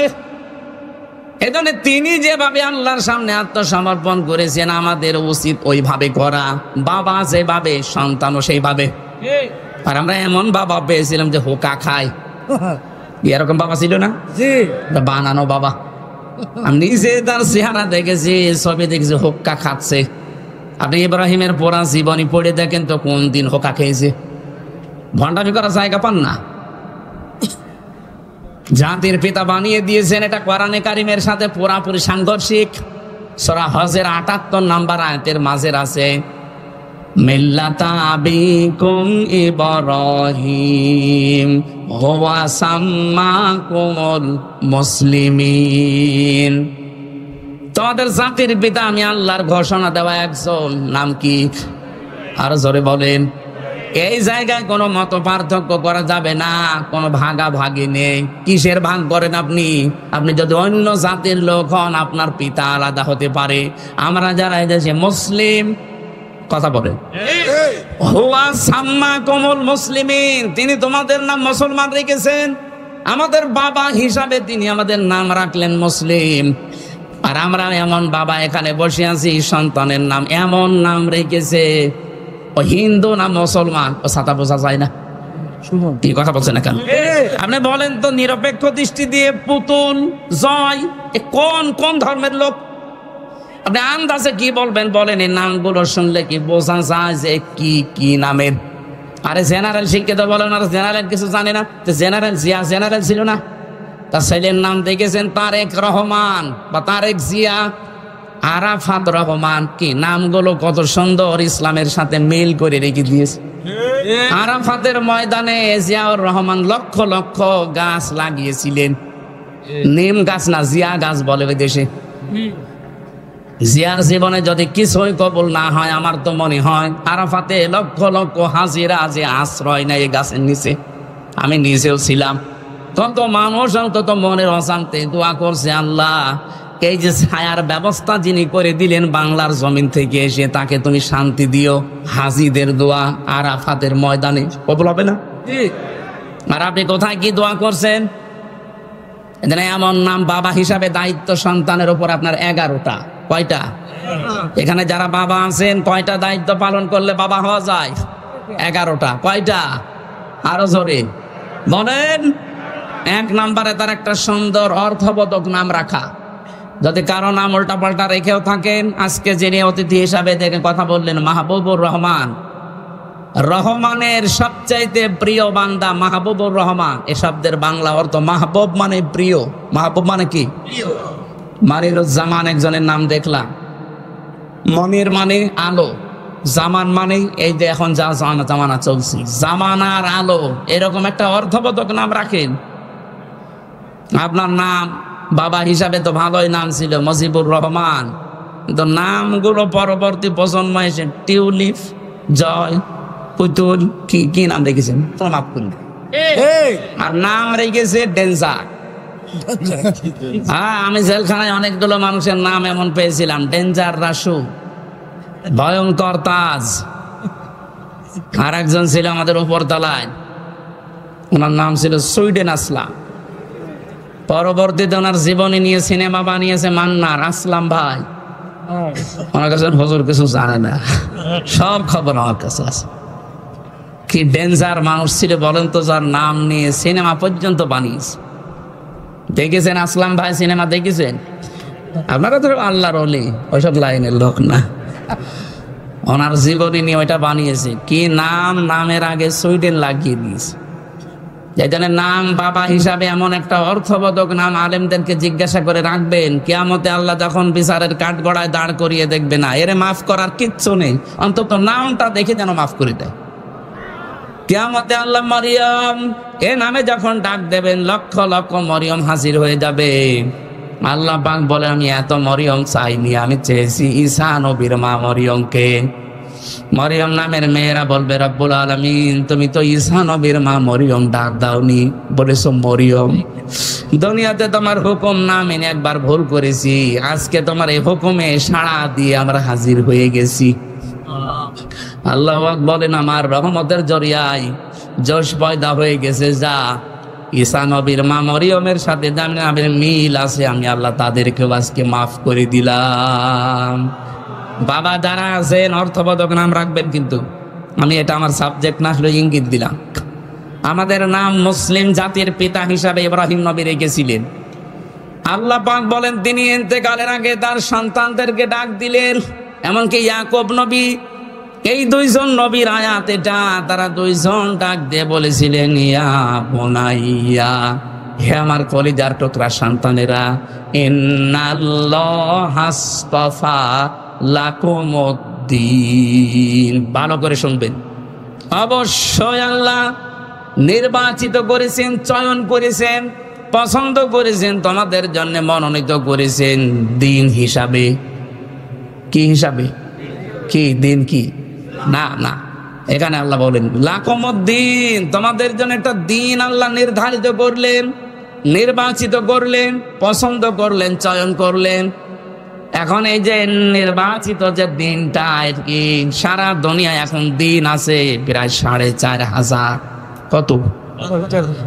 এজন্য তিনি যেভাবে আল্লাহর সামনে আত্মসমর্পণ করেছেন, আমাদের উচিত ওইভাবে করা। বাবা যেভাবে, সন্তানও সেইভাবে। আর আমরা এমন বাবা পেয়েছিলাম যে হোকা খায়, এরকম বাবা ছিল না? বানানো বাবা। আমি নিজে তার চেহারা দেখেছি, ছবি দেখেছি, হোক্কা খাচ্ছে। আপনি ইব্রাহিমের পুরা জীবনী পড়ে দেখেন তো কোন দিন হোকা খেয়েছে। ভণ্ডামি করার জায়গা পান না। জাতির পিতা বানিয়ে দিয়েছেন, এটা কোরআনে কারিমের সাথে পুরাপুরি সাংঘর্ষিক। সূরা হজের 78 নম্বর আয়াতের মাঝে আছে, মিল্লাতা আবিকুম ইব্রাহিম হুয়া সাম্মাকুমুল মুসলিমিন। তোমাদের জাতির পিতা আমি আল্লাহর ঘোষণা দেওয়া একজন, নাম কি? আর জোরে বলেন। এই জায়গায় কোনো মত পার্থক্য করা যাবে না, কোনো ভাগাভাগি নেই। কিসের ভাগ করেন আপনি? আপনি যদি অন্য জাতির লোক হন, আপনার পিতা আলাদা হতে পারে। আমরা যারা এদেশে মুসলিম, কথা বলেন, হুয়া সাম্মাকুমুল মুসলিমিন, তিনি তোমাদের নাম মুসলমান রেখেছেন। আমাদের বাবা হিসাবে তিনি আমাদের নাম রাখলেন মুসলিম। আর আমরা এমন বাবা এখানে বসে আছি, সন্তানের নাম এমন নাম রেখেছে, ও হিন্দু না মুসলমান ও ছাতা বোঝা যায় না। কি কথা বলছেন না কেন? আপনি বলেন তো, নিরপেক্ষ দৃষ্টি দিয়ে পুতুল জয় কোন কোন ধর্মের লোক? আপনি আন্দাজে কি বলবেন বলেন? এই নামগুলো শুনলে কি বোঝা যায় যে কি কি নামের? আরে জেনারেল শিক্ষিত বলেন, আর জেনারেল কিছু জানে না। জেনারেল জিয়া জেনারেল ছিল না? তার ছেলের নাম দেখেছেন তারেক রহমান বা তারেক জিয়া, আরাফাত রহমান। কি নামগুলো কত সুন্দর, ইসলামের সাথে মিল করে রেখে দিয়েছে। আরাফাতের ময়দানে জিয়াউর রহমান লক্ষ লক্ষ গাছ লাগিয়েছিলেন। নিম গাছ না, জিয়া গাছ বলে ওই দেশে। জিয়ার জীবনে যদি কিছুই কবুল না হয়, আমার তো মনে হয় আরাফাতে লক্ষ লক্ষ হাজিরা যে আশ্রয় নেয় এই গাছের নিচে। আমি নিজেও ছিলাম। তত মানুষ অন্তত মনের অশান্তি দোয়া করছে, আল্লাহ এই যে ছায়ার ব্যবস্থা যিনি করে দিলেন বাংলার জমিন থেকে এসে, তাকে তুমি শান্তি দিও। হাজিদের দোয়া আরাফাতের ময়দানে কবুল হবে না? আর আপনি কোথায় কি দোয়া করছেন? এমন নাম বাবা হিসাবে দায়িত্ব সন্তানের উপর আপনার 11টা। কয়টা? এখানে যারা বাবা আছেন, কয়টা দায়িত্ব পালন করলে বাবা হওয়া যায়? 11টা। কয়টা? আরো জোরে বলেন। 1 নম্বরে তার একটা সুন্দর অর্থবোধক নাম রাখা। যদি কারো নাম উল্টা পাল্টা রেখেও থাকেন, আজকে যিনি অতিথি হিসাবে দেখে কথা বললেন মাহবুবুর রহমান, রহমানের সবচাইতে প্রিয় বান্দা মাহবুবুর রহমান। এ শব্দের বাংলা অর্থ মাহবুব মানে প্রিয়। মাহবুব মানে কি? মানিরুজ্জামান একজনের নাম দেখলাম। মনির মানে আলো, জামান মানে এই যে এখন যা জামানা চলছে, জামানার আলো, এরকম একটা অর্থবোধক নাম রাখেন। আপনার নাম বাবা হিসাবে তো ভালোই নাম ছিল, মুজিবুর রহমান, কিন্তু নামগুলো পরবর্তী প্রজন্ম এসে টিউলিপ, জয়, পুতুল, কি কি নাম রেখেছেন মাফ করুন, আর নাম রেখেছে ডেঞ্জার। হ্যাঁ, আমি জেলখানায় অনেকগুলো মানুষের নাম এমন পেয়েছিলাম, ডেঞ্জার রাসু, ভয়ঙ্কর তাজ। আর একজন ছিল আমাদের উপর তলায়, ওনার নাম ছিল সুইডেন আসলাম। পরবর্তীতে ওনার জীবনী নিয়ে সিনেমা বানিয়েছে মান্নার আসলাম ভাই। ওনার কাছে হুজুর কিছু জানে না, সব খবর আমার কাছে আছে। কি ডেঞ্জার মানুষ ছিল বলেন তো, যার নাম নিয়ে সিনেমা পর্যন্ত বানিয়েছে। দেখেছেন আসলাম ভাই সিনেমা দেখেছেন? আপনারা তো আল্লাহর ওলি, ওইসব লাইনের লোক না। ওনার জীবনী নিয়ে ওইটা বানিয়েছে। কি নাম, নামের আগে সুইডেন লাগিয়ে দিয়েছে। যেজনের নাম বাবা হিসাবে এমন একটা অর্থবোধক নাম আলেমদেরকে জিজ্ঞাসা করে রাখবেন, কিয়ামতে আল্লাহ যখন বিচারের কাঠগড়ায় দাঁড় করিয়ে দেখবে না, এরে মাফ করার কিচ্ছু নেই, অন্তত নামটা দেখে যেন মাফ করে দেয়। কিয়ামতে আল্লাহ মরিয়ম এ নামে যখন ডাক দেবেন, লক্ষ লক্ষ মরিয়ম হাজির হয়ে যাবে। আল্লাহ পাক বলে, আমি এত মরিয়ম চাইনি, আমি চেয়েছি ঈসা নবীর মা মরিয়মকে। মরিয়ম নামের মেয়েরা বলবে, রব্বুল আলামিন তুমি তো ঈসা নবীর মা মরিয়ম ডাক দাওনি, বলেছো মরিয়ম। দুনিয়াতে তোমার হুকুম না মেনে একবার ভুল করেছি, আজকে তোমার এই হুকুমে সাড়া দিয়ে আমরা হাজির হয়ে গেছি। আল্লাহ বলেন, আমার রহমতের জরিয়ায় জোশ পয়দা হয়ে গেছে, যা ঈসা নবীর মা মরিয়মের সাথে যাদের মিল আছে, আমি আল্লাহ তাদেরকেও আজকে মাফ করে দিলাম। বাবা যারা আছেন অর্থবোধক নাম রাখবেন, কিন্তু আমি এটা আমার সাবজেক্ট না আসলে ইঙ্গিত দিলাম। আমাদের নাম মুসলিম জাতির পিতা হিসাবে ইব্রাহিম নবী রেখেছিলেন। আল্লাহ পাক বলেন, তিনি ইন্তেকালের আগে তার সন্তানদেরকে ডাক দিলেন, এমনকি ইয়াকুব নবী। এই 2 জন নবীর আয়াত এটা, তারা 2 জন ডাক দিয়ে বলেছিলেন, ইয়া বুনাইয়া, হে আমার কলিজার টুকরা সন্তানেরা, ইন্নাল্লাহা আসতাফা লাকুমুদ্দিন, ভালো করে শুনবেন। অবশ্যই আল্লাহ নির্বাচিত করেছেন, চয়ন করেছেন, পছন্দ করেছেন, তোমাদের জন্য মনোনীত করেছেন দিন হিসাবে। কি হিসাবে? কি দিন? কি না না, এখানে আল্লাহ বলেন লাকুমুদ্দিন, তোমাদের জন্য একটা দিন আল্লাহ নির্ধারিত করলেন, নির্বাচিত করলেন, পছন্দ করলেন, চয়ন করলেন। এখন এই যে নির্বাচিত যে দিনটা, সারা দুনিয়ায় এখন দিন আছে প্রায় 4,500। কত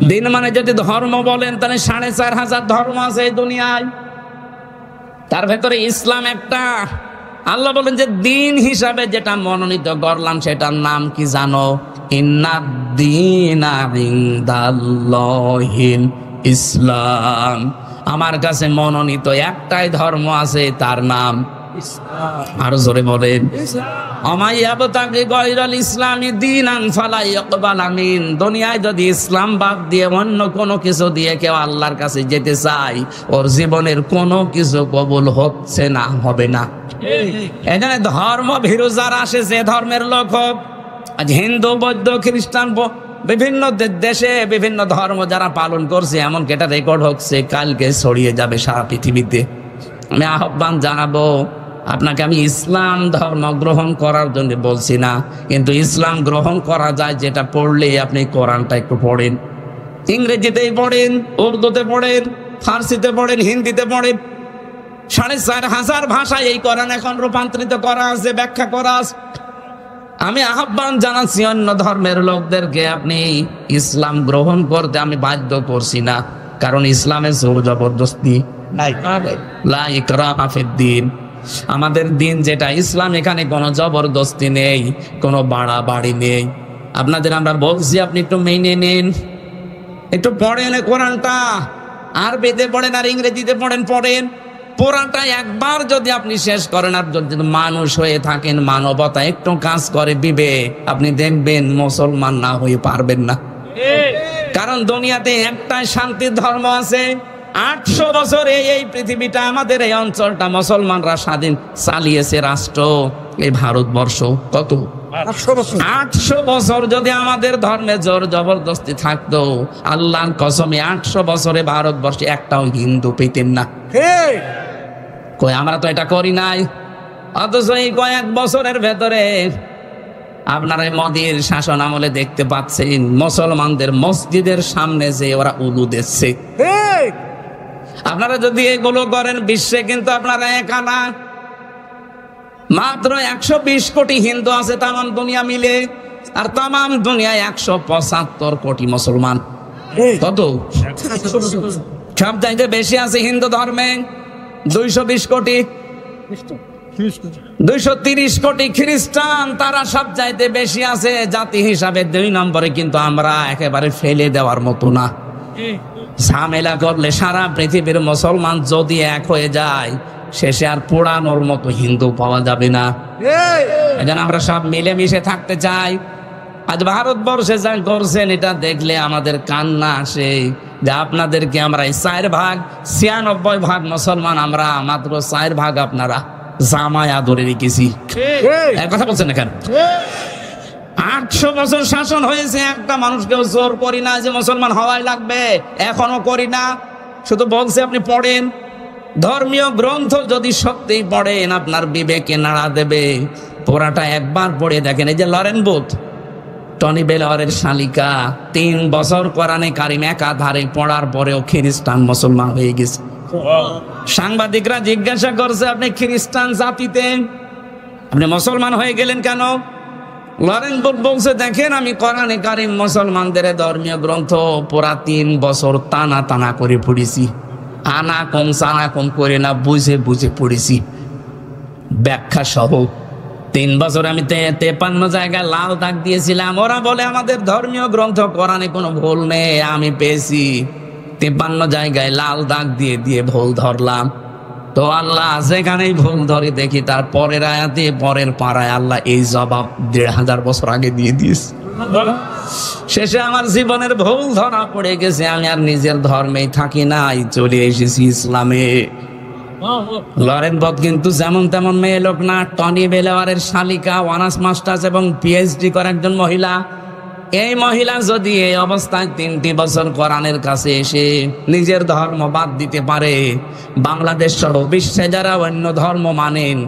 দিন? মানে যদি ধর্ম বলেন তাহলে 4,500 ধর্ম আছে এই দুনিয়ায়, তার ভেতরে ইসলাম একটা। আল্লাহ বলেন যে দিন হিসাবে যেটা মনোনীত করলাম সেটার নাম কি জানো? ইন্নাদ-দীনা ইনদাল্লাহিল ইসলাম। আমার কাছে মনোনীত একটাই ধর্ম আছে, তার নাম আরো জোরে বলেন দুনিয়ায় যদি ইসলাম বাদ দিয়ে অন্য কোনো কিছু দিয়ে কেউ আল্লাহর কাছে যেতে চায়, ওর জীবনের কোনো কিছু কবুল হচ্ছে না, হবে না। এখানে ধর্ম ভীরু যারা আসে, যে ধর্মের লোক হোক, আজ হিন্দু, বৌদ্ধ, খ্রিস্টান, বিভিন্ন দেশে বিভিন্ন ধর্ম যারা পালন করছে, এমনকি এটা রেকর্ড হচ্ছে, কালকে ছড়িয়ে যাবে সারা পৃথিবীতে। আমি আহ্বান জানাবো আপনাকে, আমি ইসলাম ধর্ম গ্রহণ করার জন্য বলছি না, কিন্তু ইসলাম গ্রহণ করা যায় যেটা পড়লে আপনি কোরআনটা একটু পড়েন, ইংরেজিতেই পড়েন, উর্দুতে পড়েন, ফার্সিতে পড়েন, হিন্দিতে পড়েন। 4,500 ভাষায় এই কোরআন এখন রূপান্তরিত করা আছে, ব্যাখ্যা করা আছে। আমি আহ্বান জানাচ্ছি অন্য ধর্মের লোকদেরকে, আপনি ইসলাম গ্রহণ করতে আমি বাধ্য করছি না, কারণ ইসলামের জোর জবরদস্তি নাই, লা ইকরাহা ফিদ্দীন। আমাদের দিন যেটা ইসলাম, এখানে কোনো জবরদস্তি নেই, কোনো বাড়াবাড়ি নেই। আপনাদের আমরা বলছি আপনি একটু মেনে নেন, একটু পড়েন কোরআনটা, আরবিতে পড়েন আর ইংরেজিতে পড়েন। পুরাটা একবার যদি আপনি শেষ করেন, আর যদি মানুষ হয়ে থাকেন, মানবতা একটু কাজ করে বিবেক, আপনি দেখবেন মুসলমান না হয়ে পারবেন না। কারণ দুনিয়াতে একটাই শান্তির ধর্ম আছে। 800 বছরে এই পৃথিবীটা, আমাদের এই অঞ্চলটা মুসলমানরা স্বাধীন চালিয়েছে রাষ্ট্র, এই ভারতবর্ষ। কত? 800 বছর যদি আমাদের ধর্মে জোর জবরদস্তি থাকতো, আল্লাহর কসমে 800 বছরে ভারতবর্ষে একটাও হিন্দু পেতেন না। কই আমরা তো এটা করি নাই, অথচ এই কয়েক বছরের ভেতরে আপনারা মোদির শাসন আমলে দেখতে পাচ্ছেন মুসলমানদের মসজিদের সামনে যে ওরা উলু দিচ্ছে। আপনারা যদি এগুলো করেন, বিশ্বে কিন্তু আপনারা একা না, মাত্র 120 কোটি হিন্দু আছে তাম দুনিয়া মিলে, আর তাম দুনিয়ায় 175 কোটি মুসলমান। কত? সব চাইতে বেশি আছে হিন্দু ধর্মে 220 কোটি, 230 কোটি খ্রিস্টান, তারা সব চাইতে বেশি আছে জাতি হিসাবে 2 নম্বরে। কিন্তু আমরা একেবারে ফেলে দেওয়ার মতো না। ঝামেলা করলে সারা পৃথিবীর মুসলমান যদি এক হয়ে যায়, শেষে আর পোড়ানোর মতো হিন্দু পাওয়া যাবে না। এজন্য আমরা সব মিলেমিশে থাকতে চাই। আজ ভারতবর্ষে যা করছেন, এটা দেখলে আমাদের কান্না আসে যে আপনাদেরকে আমরা 4 ভাগ, 96 ভাগ মুসলমান আমরা, মাত্র 4 ভাগ আপনারা জামায় আদরে রেখেছি। কথা বলছেন না কেন? 800 বছর শাসন হয়েছে, একটা মানুষকেও জোর করি না যে মুসলমান হওয়াই লাগবে, এখনো করি না। শুধু বলছে আপনি পড়েন, ধর্মীয় গ্রন্থ যদি সত্যি পড়েন আপনার বিবেকে নাড়া দেবে। পুরাটা একবার পড়ে দেখেন। এই যে লরেন বুথ, টনি বেলরের শালিকা, 3 বছর কোরআনে কারিম একাধারে পড়ার পরেও খ্রিস্টান মুসলমান হয়ে গেছে। সাংবাদিকরা জিজ্ঞাসা করছে, আপনি খ্রিস্টান জাতিতে, আপনি মুসলমান হয়ে গেলেন কেন? লরেন বুথ বলছে, দেখেন আমি কোরআনে কারিম মুসলমানদের ধর্মীয় গ্রন্থ পুরা 3 বছর টানা টানা করে পড়েছি, আনা কম সানা কম করে না, বুঝে বুঝে পড়েছি, ব্যাখ্যা সহ। 3 বছর আমি 53 জায়গায় লাল দাগ দিয়েছিলাম। ওরা বলে আমাদের ধর্মীয় গ্রন্থ কোরআনে কোনো ভুল নেই, আমি পেয়েছি 53 জায়গায় লাল দাগ দিয়ে দিয়ে ভুল ধরলাম। তো আল্লাহ যেখানেই ভুল ধরে দেখি, তার পরের আয়াতে পরের পাড়ায় আল্লাহ এই জবাব 1500 বছর আগে দিয়ে দিয়েছে। শেষে আমার জীবনের ভুল ধরা পড়ে গেছে, আমি আর নিজের ধর্মেই থাকি নাই, চলে এসেছি ইসলামে। লরেন বথ কিন্তু যেমন তেমন মেয়ে লোক না, টনি বেলেওয়ারের শালিকা, অনার্স মাস্টার্স এবং পিএইচডি করা একজন মহিলা। এই মহিলা যদি এই অবস্থায় 3টি বছর কোরআনের কাছে এসে নিজের ধর্ম বাদ দিতে পারে, বাংলাদেশ সহ বিশ্বে যারা অন্য ধর্ম মানেন,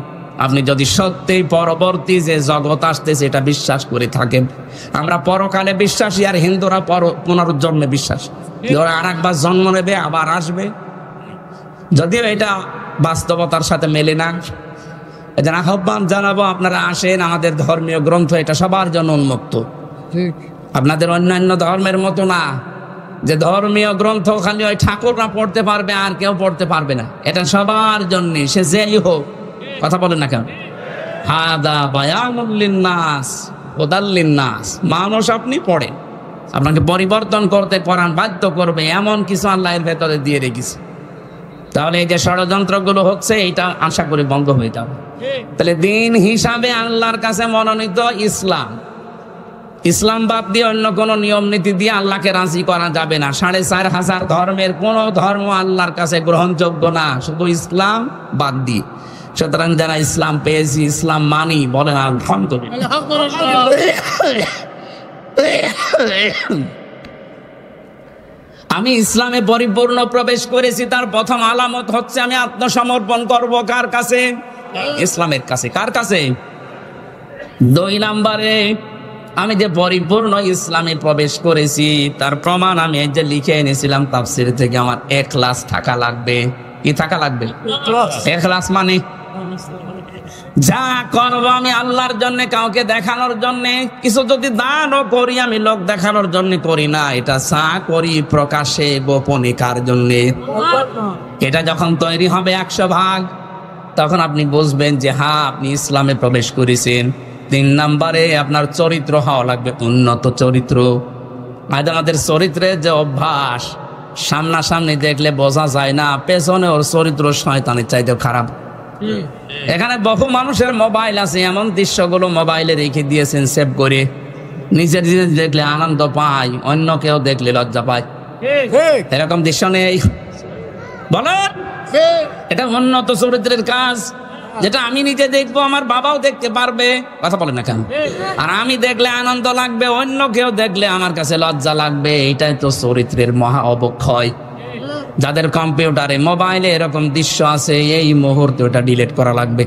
আপনি যদি সত্যিই পরবর্তী যে জগৎ আসতেছে এটা বিশ্বাস করে থাকেন, আমরা পরকালে বিশ্বাসী আর হিন্দুরা পুনর্জন্মে বিশ্বাসী, ওরা আর একবার জন্ম নেবে আবার আসবে, যদিও এটা বাস্তবতার সাথে মেলে না। এজন্য আহ্বান জানাবো, আপনারা আসেন, আমাদের ধর্মীয় গ্রন্থ এটা সবার জন্য উন্মুক্ত, আপনাদের অন্যান্য ধর্মের মতো না যে ধর্মীয় গ্রন্থ খালি ওই ঠাকুররা পড়তে পারবে আর কেউ পড়তে পারবে না, এটা সবার জন্য, সে যেই হোক। কথা বলেন না কেন? হাদা বায়ানুল লিন্নাস হুদাল লিন্নাস, মানুষ আপনি পড়েন, আপনাকে পরিবর্তন করতে কোরআন বাধ্য করবে, এমন কিছু আল্লাহ এর ভেতরে দিয়ে রেখেছে। তাহলে এই যে ষড়যন্ত্রগুলো হচ্ছে এটা আশা করি বন্ধ হয়ে যাবে। তাহলে দিন হিসাবে আল্লাহর কাছে মনোনীত ইসলাম, ইসলাম বাদ দিয়ে অন্য কোন নিয়ম নীতি দিয়ে আল্লাহকে রাজি করা যাবে না। 4500 ধর্মের কোন ধর্ম আল্লাহর কাছে গ্রহণযোগ্য না, শুধু ইসলাম বাদ দিয়ে। সুতরাং যারা ইসলাম পেয়েছি, ইসলাম মানি, বলেন আলহামদুলিল্লাহ। আমি ইসলামে পরিপূর্ণ প্রবেশ করেছি, তার প্রথম আলামত হচ্ছে আমি আত্মসমর্পণ করব কার কাছে? ইসলামের কাছে। কার কাছে? 2 নম্বরে আমি যে পরিপূর্ণ ইসলামে প্রবেশ করেছি তার প্রমাণ আমি এই যে লিখে এনেছিলাম তাফসীর থেকে, আমার ইখলাস থাকা লাগবে। কি থাকা লাগবে? ইখলাস মানে যা করবো আমি আল্লাহর জন্য, কাউকে দেখানোর জন্য। কিছু যদি দানও করি আমি লোক দেখানোর জন্য করি না, এটা চা করি প্রকাশে গোপনে কার জন্য। এটা যখন তৈরি হবে 100 ভাগ, তখন আপনি বুঝবেন যে হ্যাঁ আপনি ইসলামে প্রবেশ করেছেন। 3 নম্বরে আপনার চরিত্র হওয়া লাগবে উন্নত চরিত্র। আজ আমাদের চরিত্রের যে অভ্যাস, সামনাসামনি দেখলে বোঝা যায় না, পেছনে ওর চরিত্র শয়তানের চাইতে খারাপ। এখানে বহু মানুষের মোবাইল আছে, এমন দৃশ্যগুলো মোবাইলে রেখে দিয়েছেন সেভ করে, নিজের জিনিস দেখলে আনন্দ পায়, অন্য কেউ দেখলে লজ্জা পায়। এরকম দৃশ্য নেই? বলেন, এটা উন্নত চরিত্রের কাজ, যেটা আমি নিজে দেখবো, আমার বাবাও দেখতে পারবে। কথা বলেন না কেন? আর আমি দেখলে আনন্দ লাগবে, অন্য কেউ দেখলে আমার কাছে লজ্জা লাগবে। এটাই তো চরিত্রের মহা অবক্ষয়। যাদের কম্পিউটারে মোবাইলে এরকম দৃশ্য আছে, এই মুহূর্তে ওটা ডিলিট করা লাগবে।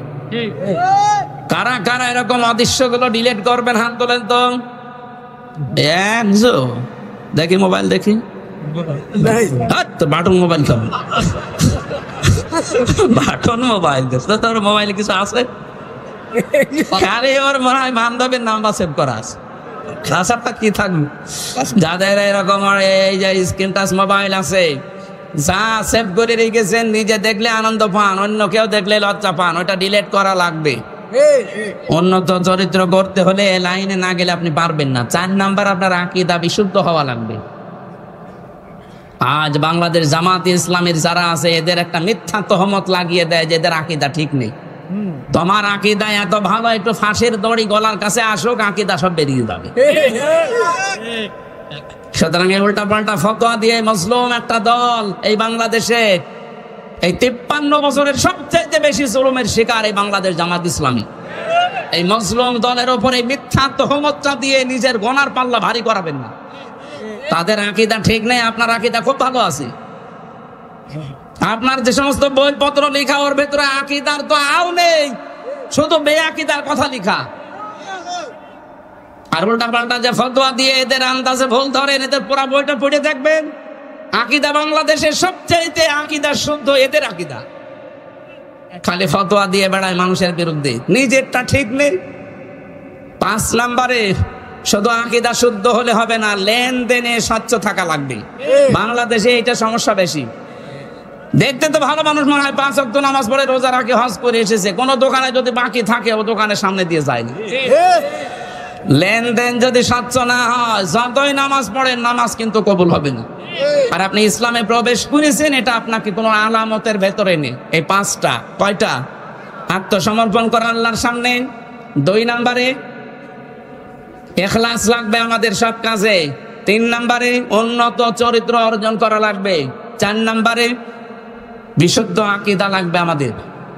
কারা কারা এরকম অদৃশ্যগুলো ডিলিট করবেন? হাত তোলেন তো। দেখি মোবাইল, দেখি বাটন মোবাইল, বাটন মোবাইল তোর মোবাইলে কিছু আছে? আরে ওর মনে হয় বান্ধবের নাম্বার সেভ করা আছে, রাস্তাটা কি থাকবে? যাদের এরকম এই যে স্ক্রিন টাচ মোবাইল আছে, যা সেভ করে রেখেছেন, নিজে দেখলে আনন্দ পান, অন্য কেউ দেখলে লজ্জা পান, ওটা ডিলিট করা লাগবে। উন্নত চরিত্র করতে হলে লাইনে না গেলে আপনি পারবেন না। 4 নাম্বার, আপনার আকীদা বিশুদ্ধ হওয়া লাগবে। আজ বাংলাদেশ জামাতে ইসলামের যারা আছে, এদের একটা মিথ্যা তহমত লাগিয়ে দেয় যে এদের আকীদা ঠিক নেই। তোমার আকীদা এত ভালো, একটু ফাঁসের দড়ি গলার কাছে আসুক, আকীদা সব বেরিয়ে যাবে। সুতরাং উল্টা পাল্টা ফতোয়া দিয়ে মজলুম একটা দল এই বাংলাদেশে, এই 53 বছরের সবচেয়ে বেশি জুলুমের শিকার এই বাংলাদেশ জামাত ইসলামী। এই মজলুম দলের উপরে মিথ্যা তহমতটা দিয়ে নিজের গোনার পাল্লা ভারী করাবেন না। তাদের আকীদা ঠিক নেই, আপনার আকীদা খুব ভালো আছে। আপনার যে সমস্ত বইপত্র লেখা, ওর ভেতরে আকীদার তো আও নেই, শুধু বেআকিদার কথা লেখা। আর উল্টা পাল্টা যে ফতোয়া দিয়ে এদের আন্দাজে ভুল ধরেন, এদের পুরা বইটা পড়ে দেখবেন। আকীদা বাংলাদেশের সবচেয়ে আকীদা শুদ্ধ এদের আকীদা। খালি ফতোয়া দিয়ে বেড়ায় মানুষের বিরুদ্ধে, নিজেরটা ঠিক নেই। 5 নম্বরে শুধু আকীদা শুদ্ধ হলে হবে না, লেনদেনে স্বচ্ছ থাকা লাগবে। বাংলাদেশে এটা সমস্যা বেশি। দেখতে তো ভালো মানুষ মনে হয়, 5 ওয়াক্ত নামাজ পড়ে, রোজা রাখে, হজ করে এসেছে, কোন দোকানে যদি বাকি থাকে ও দোকানের সামনে দিয়ে যায় না। লেনদেন যদি স্বচ্ছ না হয়, যতই নামাজ পড়েন, নামাজ কিন্তু কবুল হবে না। আর আপনি ইসলামে প্রবেশ করেছেন, এটা আপনাকে কোনো আলামতের ভেতরে নেই। এই 5টা, কয়টা? আত্মসমর্পণ করা আল্লাহর সামনে। 2 নম্বরে ইখলাস লাগবে আমাদের সব কাজে। 3 নম্বরে উন্নত চরিত্র অর্জন করা লাগবে। 4 নম্বরে বিশুদ্ধ আকীদা লাগবে আমাদের।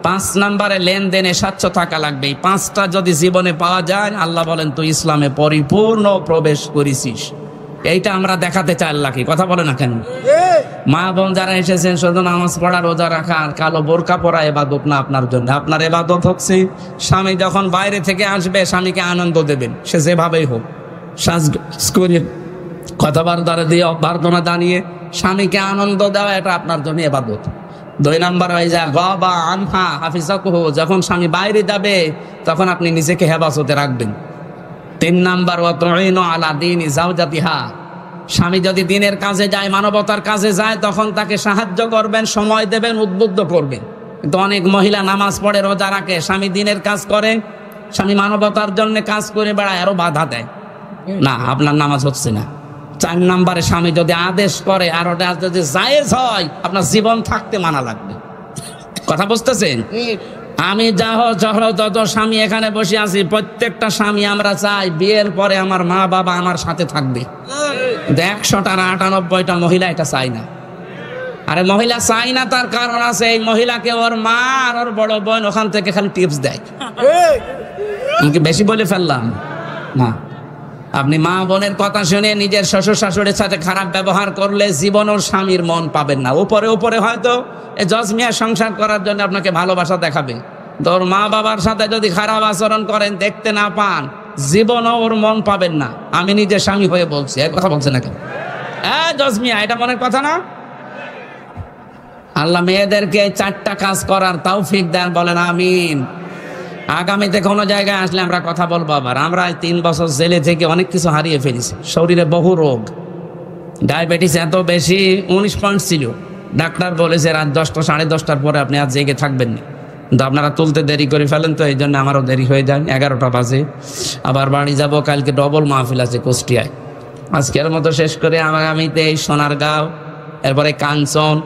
5 নম্বরে লেনদেনে স্বচ্ছ থাকা লাগবে। এই 5টা যদি জীবনে পাওয়া যায়, আল্লাহ বলেন তুই ইসলামে পরিপূর্ণ প্রবেশ করেছিস। এইটা আমরা দেখাতে চাই আল্লাহকে। কথা বলে না কেন? মা বোন যারা এসেছেন, শুধু নামাজ পড়া, রোজা রাখা আর কালো বোরকা পরা ইবাদত না আপনার জন্য। আপনার ইবাদত হচ্ছে স্বামী যখন বাইরে থেকে আসবে স্বামীকে আনন্দ দেবেন, সে যেভাবেই হোক, সাজ করে কথাবার্তা দিয়ে অভ্যর্থনা জানিয়ে স্বামীকে আনন্দ দেওয়া, এটা আপনার জন্য ইবাদত। 2 নম্বর হয়ে যায় গাবা আনহা হাফিজাকুহু, যখন স্বামী বাইরে যাবে তখন আপনি নিজেকে হেফাজতে রাখবেন। 3 নম্বর ওয়া তুইনু আলা দীনি যাওজাতিহা, স্বামী যদি দিনের কাজে যায়, মানবতার কাজে যায়, তখন তাকে সাহায্য করবেন, সময় দেবেন, উদ্বুদ্ধ করবেন। কিন্তু অনেক মহিলা নামাজ পড়ে, রোজা রাখে, স্বামী দিনের কাজ করে, স্বামী মানবতার জন্য কাজ করে বেড়ায়, আরো বাধা দেয়, না আপনার নামাজ হচ্ছে না। 4 নম্বরে স্বামী যদি আদেশ করে আর ওটা যদি জায়েজ হয়, আপনার জীবন থাকতে মানা লাগবে। কথা বুঝতেছেন? আমি যত স্বামী এখানে বসে আছি, প্রত্যেকটা স্বামী আমরা চাই বিয়ের পরে আমার মা বাবা আমার সাথে থাকবে। 100টার 98টা মহিলা এটা চাই না। আরে মহিলা চাই না, তার কারণ আছে। এই মহিলাকে ওর মা আর ওর বড় বোন ওখান থেকে খালি টিপস দেয়। আমি কি বেশি বলে ফেললাম? না, আপনি মা বোনের কথা শুনে নিজের শ্বশুর শাশুড়ির সাথে খারাপ ব্যবহার করলে জীবন ওর স্বামীর মন পাবেন না। উপরে উপরে হয়তো জজ মিয়া সংসার করার জন্য আপনাকে ভালোবাসা দেখাবে, তোর মা বাবার সাথে যদি খারাপ আচরণ করেন, দেখতে না পান, জীবনও ওর মন পাবেন না। আমি নিজের স্বামী হয়ে বলছি, এই কথা বলছে না কেন? জজ মিয়া, এটা মনের কথা না? আল্লাহ মেয়েদেরকে 4টা কাজ করার তৌফিক দেন, বলেন আমিন। আগামীতে কোনো জায়গায় আসলে আমরা কথা বলবো আবার। আমরা 3 বছর জেলে থেকে অনেক কিছু হারিয়ে ফেলেছি। শরীরে বহু রোগ, ডায়াবেটিস এত বেশি, 19 পয়েন্ট ছিল। ডাক্তার বলেছে রাত 10টা 10:30টার পরে আপনি আর জেগে থাকবেন না, কিন্তু আপনারা তুলতে দেরি করে ফেলেন, তো এই জন্য আমারও দেরি হয়ে যায়। 11টা বাজে। আবার বাড়ি যাব, কালকে ডবল মাহফিল আছে কুষ্টিয়ায়। আজকের মতো শেষ করে আগামীতে এই সোনারগাঁও, এরপরে কাঞ্চন,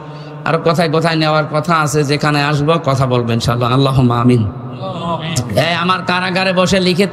আর কোথায় কোথায় নেওয়ার কথা আছে। যেখানে আসবো কথা বলবেন ইনশাআল্লাহ। আল্লাহুম্মা আমিন। আমার কারাগারে বসে লিখে